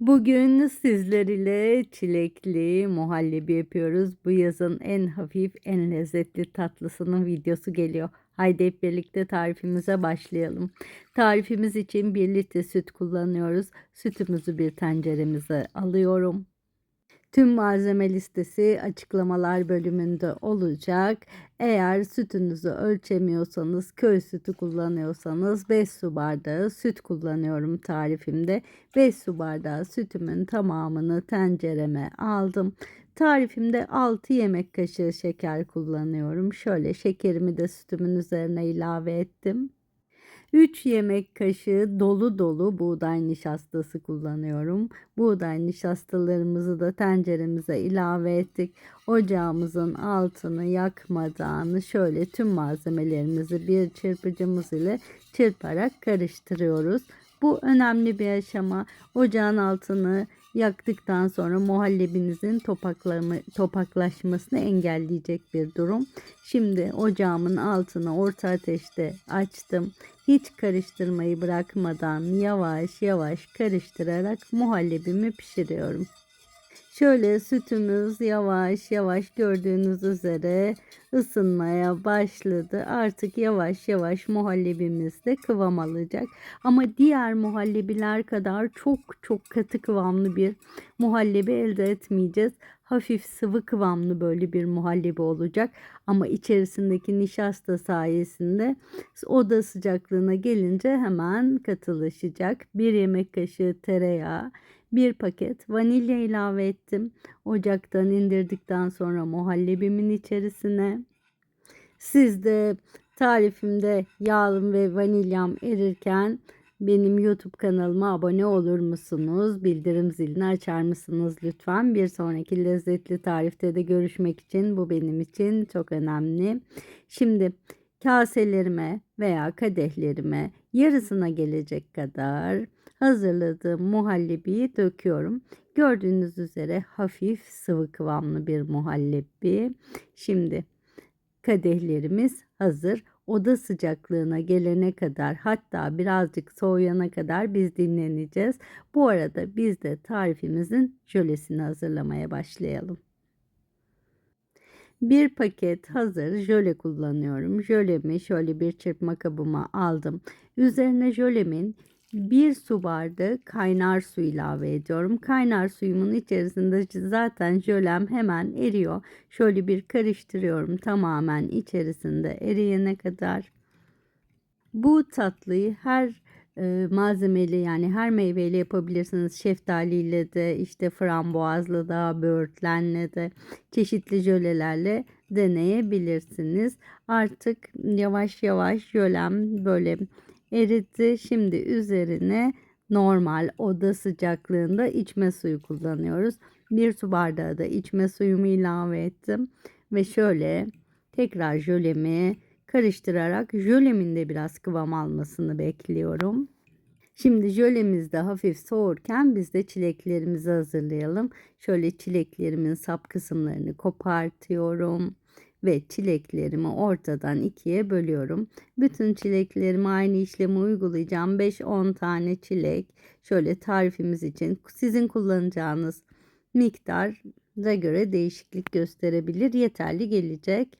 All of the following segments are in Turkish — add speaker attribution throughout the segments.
Speaker 1: Bugün sizler ile çilekli muhallebi yapıyoruz. Bu yazın en hafif, en lezzetli tatlısının videosu geliyor. Haydi hep birlikte tarifimize başlayalım. Tarifimiz için 1 litre süt kullanıyoruz. Sütümüzü bir tenceremize alıyorum. Tüm malzeme listesi açıklamalar bölümünde olacak. Eğer sütünüzü ölçemiyorsanız, köy sütü kullanıyorsanız 5 su bardağı süt kullanıyorum tarifimde. 5 su bardağı sütümün tamamını tencereme aldım. Tarifimde 6 yemek kaşığı şeker kullanıyorum. Şöyle şekerimi de sütümün üzerine ilave ettim. 3 yemek kaşığı dolu dolu buğday nişastası kullanıyorum. Buğday nişastalarımızı da tenceremize ilave ettik. Ocağımızın altını yakmadan şöyle tüm malzemelerimizi bir çırpıcımız ile çırparak karıştırıyoruz. Bu önemli bir aşama. Ocağın altını yaktıktan sonra muhallebinizin topaklaşmasını engelleyecek bir durum. Şimdi ocağımın altını orta ateşte açtım. Hiç karıştırmayı bırakmadan yavaş yavaş karıştırarak muhallebimi pişiriyorum. Şöyle sütümüz yavaş yavaş gördüğünüz üzere ısınmaya başladı. Artık yavaş yavaş muhallebimiz de kıvam alacak. Ama diğer muhallebiler kadar çok çok katı kıvamlı bir muhallebi elde etmeyeceğiz. Hafif sıvı kıvamlı böyle bir muhallebi olacak. Ama içerisindeki nişasta sayesinde oda sıcaklığına gelince hemen katılaşacak. 1 yemek kaşığı tereyağı, 1 paket vanilya ilave ettim. Ocaktan indirdikten sonra muhallebimin içerisine. Siz de tarifimde yağım ve vanilyam erirken benim YouTube kanalıma abone olur musunuz? Bildirim zilini açar mısınız lütfen? Bir sonraki lezzetli tarifte de görüşmek için bu benim için çok önemli. Şimdi kaselerime veya kadehlerime yarısına gelecek kadar hazırladığım muhallebiyi döküyorum. Gördüğünüz üzere hafif sıvı kıvamlı bir muhallebi. Şimdi kadehlerimiz hazır. Oda sıcaklığına gelene kadar, hatta birazcık soğuyana kadar biz dinleneceğiz. Bu arada biz de tarifimizin jölesini hazırlamaya başlayalım. 1 paket hazır jöle kullanıyorum. Jölemi şöyle bir çırpma kabıma aldım. Üzerine jölemin 1 su bardağı kaynar su ilave ediyorum. Kaynar suyumun içerisinde zaten jölem hemen eriyor. Şöyle bir karıştırıyorum tamamen içerisinde eriyene kadar. Bu tatlıyı her malzemeyle, yani her meyveyle yapabilirsiniz. Şeftaliyle de, işte frambuazlı da, böğürtlenle de, çeşitli jölelerle deneyebilirsiniz. Artık yavaş yavaş jölem böyle eridi. Şimdi üzerine normal oda sıcaklığında içme suyu kullanıyoruz. 1 su bardağı da içme suyumu ilave ettim ve şöyle tekrar jölemi karıştırarak jölemin de biraz kıvam almasını bekliyorum. Şimdi jölemiz de hafif soğurken biz de çileklerimizi hazırlayalım. Şöyle çileklerimin sap kısımlarını kopartıyorum ve çileklerimi ortadan ikiye bölüyorum. Bütün çileklerime aynı işlemi uygulayacağım. 5-10 tane çilek. Şöyle tarifimiz için sizin kullanacağınız miktara göre değişiklik gösterebilir. Yeterli gelecek.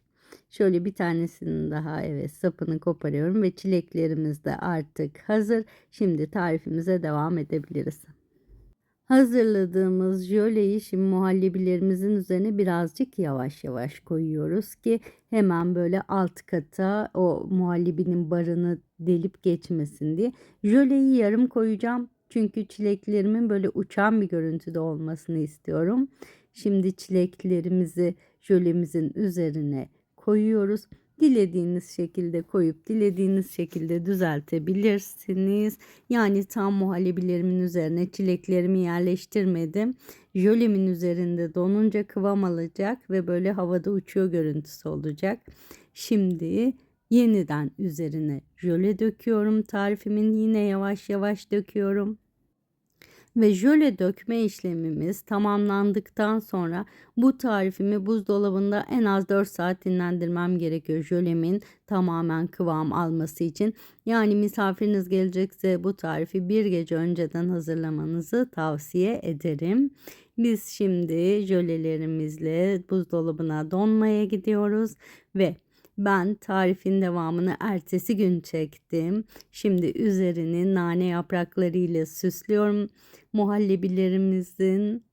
Speaker 1: Şöyle bir tanesinin daha, evet, sapını koparıyorum ve çileklerimiz de artık hazır. Şimdi tarifimize devam edebiliriz. Hazırladığımız jöleyi şimdi muhallebilerimizin üzerine birazcık yavaş yavaş koyuyoruz ki hemen böyle alt kata o muhallebinin barını delip geçmesin diye. Jöleyi yarım koyacağım çünkü çileklerimin böyle uçan bir görüntüde olmasını istiyorum. Şimdi çileklerimizi jölemizin üzerine koyuyoruz. Dilediğiniz şekilde koyup dilediğiniz şekilde düzeltebilirsiniz. Yani tam muhallebilerimin üzerine çileklerimi yerleştirmedim. Jölemin üzerinde donunca kıvam alacak ve böyle havada uçuyor görüntüsü olacak. Şimdi yeniden üzerine jöle döküyorum. Tarifimin yine yavaş yavaş döküyorum. Ve jöle dökme işlemimiz tamamlandıktan sonra bu tarifimi buzdolabında en az 4 saat dinlendirmem gerekiyor jölemin tamamen kıvam alması için. Yani misafiriniz gelecekse bu tarifi bir gece önceden hazırlamanızı tavsiye ederim. Biz şimdi jölelerimizle buzdolabına donmaya gidiyoruz ve ben tarifin devamını ertesi gün çektim. Şimdi üzerini nane yapraklarıyla süslüyorum. Muhallebilerimizin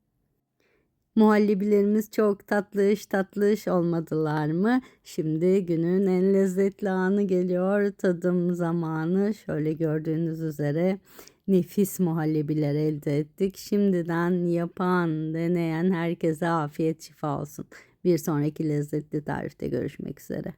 Speaker 1: Muhallebilerimiz çok tatlış tatlış olmadılar mı? Şimdi günün en lezzetli anı geliyor. Tadım zamanı. Şöyle gördüğünüz üzere nefis muhallebiler elde ettik. Şimdiden yapan, deneyen herkese afiyet şifa olsun. Bir sonraki lezzetli tarifte görüşmek üzere.